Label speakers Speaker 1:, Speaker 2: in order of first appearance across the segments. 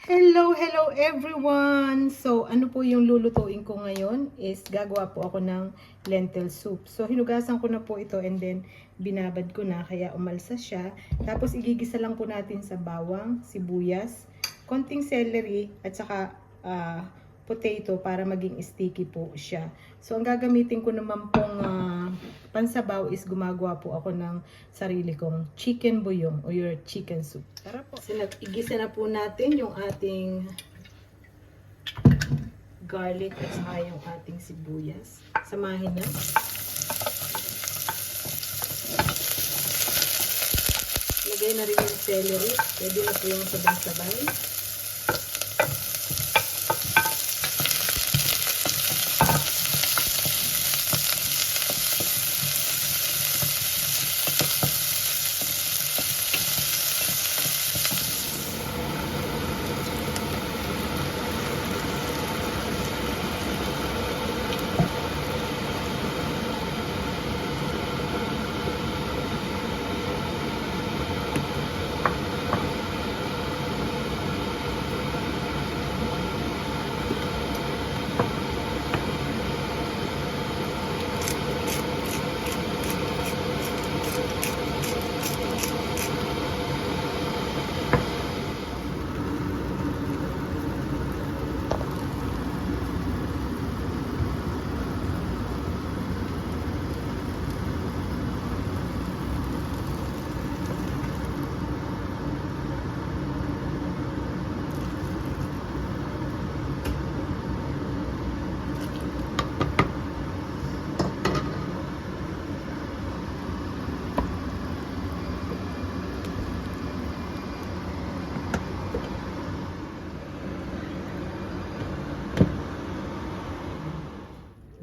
Speaker 1: Hello everyone! So, ano po yung lulutuin ko ngayon is gagawa po ako ng lentil soup. So, hinugasan ko na po ito and then binabad ko na kaya umalsa siya. Tapos, igigisa lang po natin sa bawang, sibuyas, konting celery at saka potato para maging sticky po siya. So, ang gagamitin ko naman pong pansabaw is gumagawa po ako ng sarili kong chicken bouillon o your chicken soup. Tara po. Igisa na po natin yung ating garlic at saka yung ating sibuyas. Samahin na. Lagay na rin yung celery. Pwede na po yung sabay-sabay.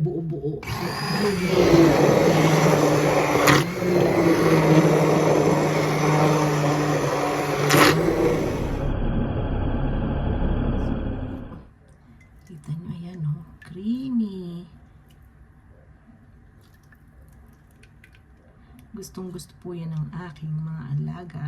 Speaker 1: Buo-buo. Kita nyo, ayan o. Creamy. Gustong gusto po yan ng aking mga alaga.